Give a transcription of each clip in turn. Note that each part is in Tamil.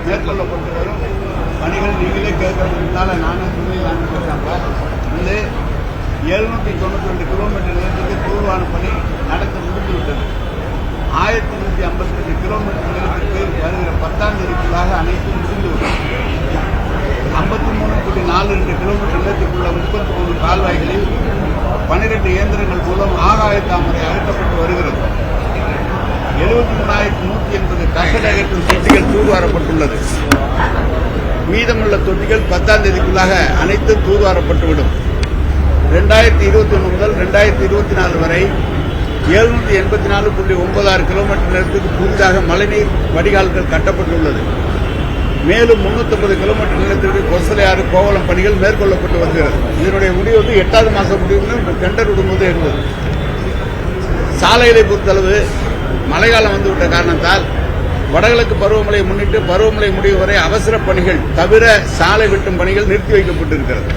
மேற்கொள்ளப்பட்டு வரும் பணிகள் நீங்களே கேட்கறதுனால நானும் துணையிலான்னு கேட்டாங்க. வந்து 792 கிலோமீட்டர் நிலத்துக்கு தூர்வான பணி நடந்து முடிந்துவிட்டது. 1152 கிலோமீட்டர் நிலத்திற்கு வருகிற 10ஆம் தேதிக்குள்ளாக அனைத்தும் முடிந்துவிட்டது. 53.42 கிலோமீட்டர் நிலத்திற்குள்ள 33 கால்வாய்களில் 12 இயந்திரங்கள் மூலம் ஆகாய தாமரை அகற்றப்பட்டு வருகிறது. 73,180 கசட அகற்றும் தொட்டிகள் தூர்வாரப்பட்டுள்ளது. மீதமுள்ள தொட்டிகள் 10ஆம் தேதிக்குள்ளாக அனைத்தும் தூர்வாரப்பட்டுவிடும். 2021 முதல் 2024 வரை 784.96 கிலோமீட்டர் நிலத்துக்கு புதிதாக மழைநீர் வடிகால்கள் கட்டப்பட்டுள்ளது. மேலும் 350 கிலோமீட்டர் நிலத்திற்கு கொசலையாறு கோவளம் பணிகள் மேற்கொள்ளப்பட்டு வருகிறது. இதனுடைய முடிவு 8வது மாதம் முடிவு டெண்டர் விடும்போது இருந்தது. சாலைகளை பொறுத்தளவு மழைக்காலம் வந்துவிட்ட காரணத்தால் வடகிழக்கு பருவமழையை முன்னிட்டு பருவமழை முடிவு வரை அவசர பணிகள் தவிர சாலை வெட்டும் பணிகள் நிறுத்தி வைக்கப்பட்டிருக்கிறது.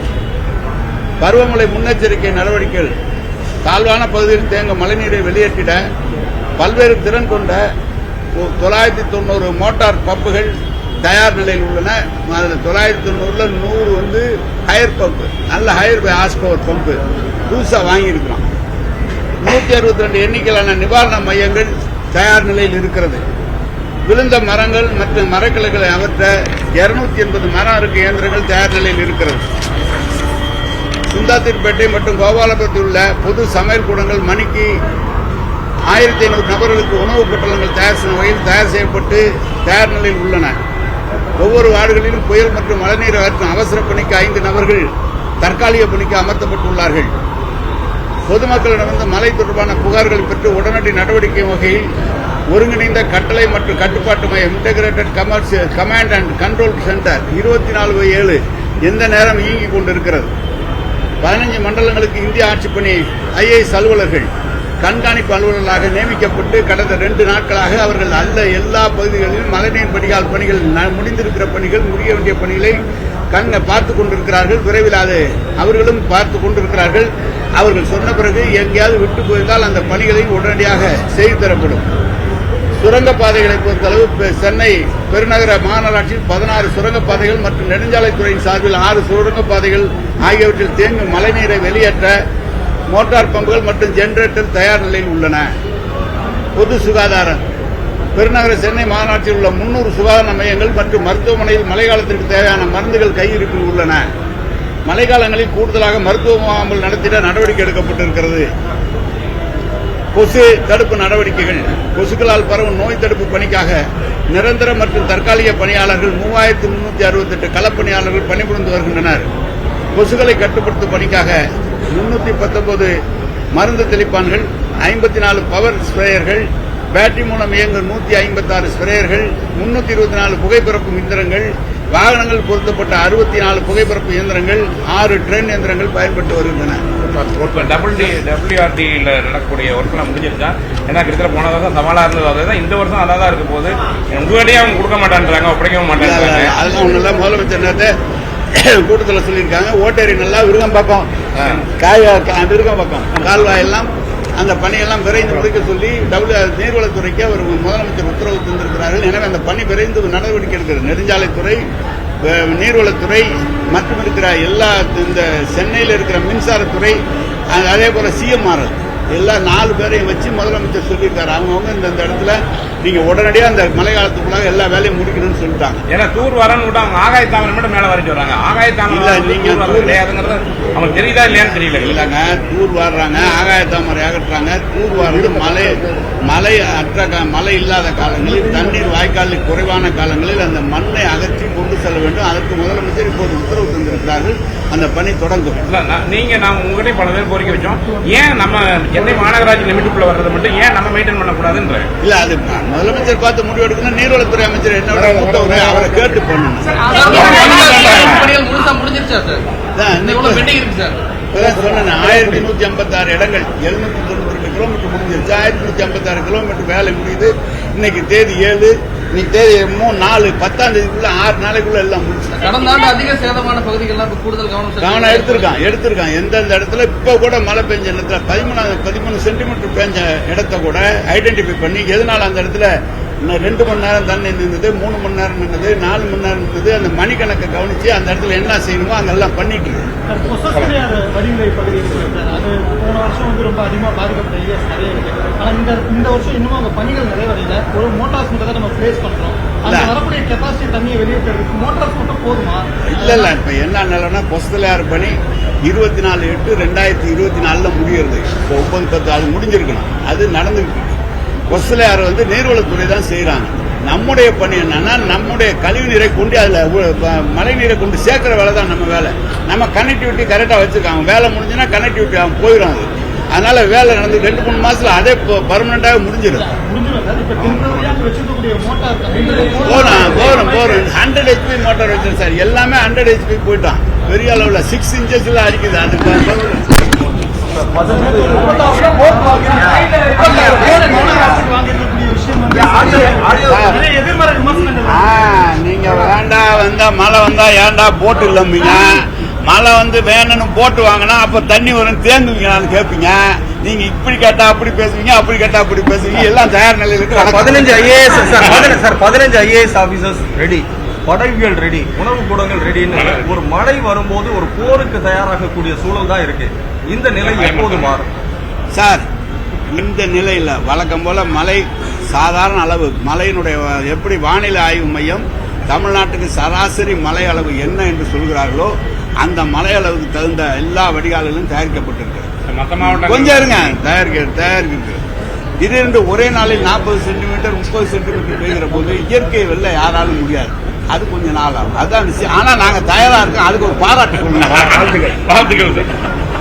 பருவமழை முன்னெச்சரிக்கை நடவடிக்கைகள் தாழ்வான பகுதியில் தேங்கும் மழைநீரை வெளியேற்றிட பல்வேறு திறன் கொண்ட 990 மோட்டார் பம்புகள் தயார் நிலையில் உள்ளன. அதில் 990 100 ஹையர் பம்பு, நல்ல ஹையர் ஹார்ஸ் பவர் பம்பு புதுசாக வாங்கியிருக்கிறோம். 162 எண்ணிக்கையிலான நிவாரண மையங்கள் தயார் நிலையில் இருக்கிறது. விழுந்த மரங்கள் மற்றும் மரக்கிளைகளை அகற்ற 280 மரம் அறுக்க இயந்திரங்கள் தயார் நிலையில் இருக்கிறது. சுந்தாத்திற்பேட்டை மற்றும் கோபாலபுரத்தில் உள்ள பொது சமையல் கூடங்கள் மணிக்கு 1500 நபர்களுக்கு உணவுப் பொட்டலங்கள் தயார் செய்யும் வகையில் தயார் செய்யப்பட்டு தயார் நிலையில் உள்ளன. ஒவ்வொரு வார்டுகளிலும் புயல் மற்றும் மழைநீர் அகற்றும் அவசர பணிக்கு 5 நபர்கள் தற்காலிக பணிக்கு அமர்த்தப்பட்டுள்ளார்கள். பொதுமக்களிடமிருந்து மழை தொடர்பான புகார்களை பெற்று உடனடி நடவடிக்கை வகையில் ஒருங்கிணைந்த கட்டளை மற்றும் கட்டுப்பாட்டு மையம் integrated command and control centre 24/7 எந்த நேரம் இயங்கிக் கொண்டிருக்கிறது. 15 மண்டலங்களுக்கு இந்திய ஆட்சிப்பணி IAS அலுவலர்கள் கண்காணிப்பு அலுவலர்களாக நியமிக்கப்பட்டு கடந்த 2 நாட்களாக அவர்கள் எல்லா பகுதிகளிலும் மழைநீர் வடிகால் பணிகள் முடிந்திருக்கிற பணிகள் முடிய வேண்டிய பணிகளை பார்த்துக் கொண்டிருக்கிறார்கள். விரைவில் அது அவர்களும் பார்த்துக் கொண்டிருக்கிறார்கள். அவர்கள் சொன்ன பிறகு எங்கேயாவது விட்டு போயிருந்தால் அந்த பணிகளை உடனடியாக செய்து தரப்படும். சுரங்கப்பாதைகளை பொறுத்தளவு சென்னை பெருநகர மாநகராட்சியில் 16 சுரங்கப்பாதைகள் மற்றும் நெடுஞ்சாலைத்துறையின் சார்பில் 6 சுரங்கப்பாதைகள் ஆகியவற்றில் தேங்கும் மழைநீரை வெளியேற்ற மோட்டார் பம்புகள் மற்றும் ஜெனரேட்டர் தயார் நிலையில் உள்ளன. பொது சுகாதாரம் பெருநகர சென்னை மாநகராட்சியில் உள்ள 300 சுகாதார மையங்கள் மற்றும் மருத்துவமனையில் மழைக்காலத்திற்கு தேவையான மருந்துகள் கையிருப்பில் உள்ளன. மழைக்காலங்களில் கூடுதலாக மருத்துவ முகாம்கள் நடத்திட நடவடிக்கை எடுக்கப்பட்டிருக்கிறது. கொசு தடுப்பு நடவடிக்கைகள் கொசுக்களால் பரவும் நோய் தடுப்பு பணிக்காக நிரந்தர மற்றும் தற்காலிக பணியாளர்கள் 3368 களப்பணியாளர்கள் பணிபுரிந்து வருகின்றனர். கொசுக்களை கட்டுப்படுத்தும் பணிக்காக 319 மருந்து தெளிப்பான்கள், 54 பவர் ஸ்ப்ரேயர்கள், பேட்டரி மூலம் இயங்கும் 156 ஸ்ப்ரேயர்கள், 324 புகைப்பரப்பு இயந்திரங்கள், வாகனங்கள் பொருத்தப்பட்ட 64 புகைப்பரப்பு இயந்திரங்கள், 6 ட்ரெயின் இயந்திரங்கள் பயன்பட்டு வருகின்றன. WRD நடக்கக்கூடிய ஒர்க்லாம் முடிஞ்சிருச்சா? ஏன்னா கிட்டத்தட்ட போன வருஷம் சவாலா இருந்தது, அதுதான் இந்த வருஷம் நல்லா தான் இருக்க போது. உங்ககிட்டயே அவங்க கொடுக்க மாட்டான்றாங்க, ஒப்படைக்கவும் மாட்டாங்க. அதெல்லாம் ஒன்றும் இல்லை. முதலமைச்சர் நேரத்தை கூட்டத்தில் சொல்லியிருக்காங்க. ஓட்டேரி நல்லா விருகம்பாக்கம் விருகம்பாக்கம் கால்வாயெல்லாம் அந்த பணியெல்லாம் விரைந்து முடிக்க சொல்லி நீர்வளத்துறைக்கு அவர் முதலமைச்சர் உத்தரவு தந்திருக்கிறார்கள். எனவே அந்த பணி விரைந்து நடவடிக்கை எடுக்கிறது. நெடுஞ்சாலைத்துறை, நீர்வளத்துறை மற்றும் இருக்கிற எல்லா இந்த சென்னையில் இருக்கிற மின்சாரத்துறை, அதே போல CMR எல்லா 4 பேரையும் வச்சு முதலமைச்சர் சொல்லியிருக்காரு. அவங்கவுங்க இந்த இடத்துல நீங்க உடனடியாக அந்த மழை காலத்துக்குள்ளாக எல்லா வேலையும் முடிக்கணும்னு சொல்லிட்டாங்க. ஏன்னா தூர் வரன்னு விட்டு அவங்க ஆகாய தாமரை மட்டும் மேல வர சொல்றாங்க. ஆகாய தாமரை நீங்க கிடையாதுங்கிறது அவங்க தெரியுதா இல்லையான்னு தெரியல. இல்லைங்க, தூர் வாடுறாங்க, ஆகாய தாமரை அகற்றுறாங்க. தூர் வாடுறது மழை இல்லாத காலங்களில், தண்ணீர் வாய்க்காலில் குறைவான காலங்களில் அந்த மண்ணை அகற்றி கொண்டு செல்ல வேண்டும். அதற்கு முதலமைச்சர் இப்போது உத்தரவு தந்திருக்கிறார்கள். அந்த பணி தொடங்கும். நீங்க நாம உங்ககிட்ட பல பேர் கோரிக்கை வச்சோம். ஏன் நம்ம சென்னை மாநகராட்சி லிமிட்டுக்குள்ள வர்றது மட்டும் ஏன் நம்ம மெயின்டைன் பண்ணக்கூடாதுன்ற? இல்ல, அது முதலமைச்சர் பார்த்து முடிவு எடுக்கணும். நீர்வளத்துறை அமைச்சர் என்னோட மூத்தவரை அவரை கேட்டு பண்ணணும். சொன்ன 1156 இடங்கள் 792 கிலோமீட்டர் முடிஞ்சிருச்சு. 1156 கிலோமீட்டர் வேலை முடியுது. இன்னைக்கு தேதி 7, இன்னைக்கு தேதி 3, 4, 10ஆம் தேதிக்குள்ள 6 நாளைக்குள்ள எல்லாம் முடிச்சு. கடந்த ஆண்டு அதிக சேதமான பகுதிகள் கூடுதல் கவனம் எடுத்திருக்கான். எந்தெந்த இடத்துல இப்ப கூட மழை பெஞ்ச இடத்துல 13 சென்டிமீட்டர் பெஞ்ச இடத்த கூட ஐடென்டிஃபை பண்ணி எதனால அந்த இடத்துல இன்னும் 2 மணி நேரம் தண்ணி நின்றுது, 3 மணி நேரம் நின்றுது, 4 மணி நேரம் நின்றுது. அந்த மணிக்கணக்கை கவனிச்சு அந்த இடத்துல என்ன செய்யணுமோ அங்கெல்லாம் பண்ணிட்டு இருக்கு. பொசஸ்டியார் வடிநிலை பகுதி அது போன வருஷம் வந்து ரொம்ப அதிகமாக பாதிக்கப்பட்ட ஏரியாஸ் நிறைய இருக்கு. ஆனால் இந்த வருஷம் இன்னும் அவங்க பணிகள் நிறைவடையில. ஒரு மோட்டார்ஸ் மட்டும் தான் நம்ம பிளேஸ் பண்றோம். அந்த வரக்கூடிய கெப்பாசிட்டி தண்ணியை வெளியேற்றுறதுக்கு மோட்டார்ஸ் மட்டும் போதுமா? இல்ல இப்ப என்ன நிலைன்னா பொசஸ்டியார் பணி 24/8/2024 முடிகிறது. இப்போ 9/10 அது முடிஞ்சிருக்கணும். அது நடந்துகிட்டு இருக்கு. பொசஸ்டியார் வந்து நீர்வளத்துறை தான் செய்யறாங்க. நம்முடைய பணி என்னன்னா நம்முடைய கழிவு நீரை கொண்டு அதுல மழை நீரை கொண்டு சேர்க்கிற வேலை தான் நம்ம வேலை. நம்ம கனெக்டிவிட்டி கரெக்டா வச்சிருக்காங்க. வேலை முடிஞ்சுன்னா கனெக்டிவிட்டி அவன் போயிடும். அது அதனால வேலை நடந்து 2-3 மாசத்துல அதே பர்மனண்டாக முடிஞ்சிடும். போறோம் 100 HP மோட்டார் வச்சிருக்கேன் சார். எல்லாமே 100 HP போயிட்டான். பெரிய அளவுல 6 inches அடிக்குது. அது நீங்க வேண்டா வந்தா மழை வந்தா ஏன்டா போட்டு இல்லம்பீங்க. மழை வந்து வேணும்னு போட்டு வாங்கினா அப்ப தண்ணி வரும் தேங்குவீங்கன்னு கேட்பீங்க. நீங்க இப்படி கேட்டா அப்படி பேசுவீங்க, அப்படி கேட்டா அப்படி பேசுவீங்க. எல்லாம் தயார் நிலையில் இருக்கு. 15 IAS ஆபீசர்ஸ் ரெடி, படைவியல் ரெடி, உணவு கூடங்கள் ரெடின்னு ஒரு மழை வரும்போது ஒரு போருக்கு தயாராகக்கூடிய சூழல் தான் இருக்கு. இந்த நிலை எப்போது மாறும் சார்? இந்த நிலையில் வழக்கம் போல மழை சாதாரண அளவு மழையினுடைய எப்படி வானிலை ஆய்வு மையம் தமிழ்நாட்டுக்கு சராசரி மழை அளவு என்ன என்று சொல்கிறார்களோ அந்த மழை அளவுக்கு தகுந்த எல்லா வடிகால்களும் தயாரிக்கப்பட்டிருக்கு. கொஞ்சம் இருங்க, தயாரிக்கிறது. திடீரென்று ஒரே நாளில் 40 சென்டிமீட்டர் 30 சென்டிமீட்டர் பெய்கிற போது இயற்கை வெள்ள யாராலும் முடியாது. அது கொஞ்சம் நாள் ஆகும். அதுதான் விஷயம். ஆனா நாங்க தயாரா இருக்கோம். அதுக்கு ஒரு பாராட்டு. வாழ்த்துக்கள்.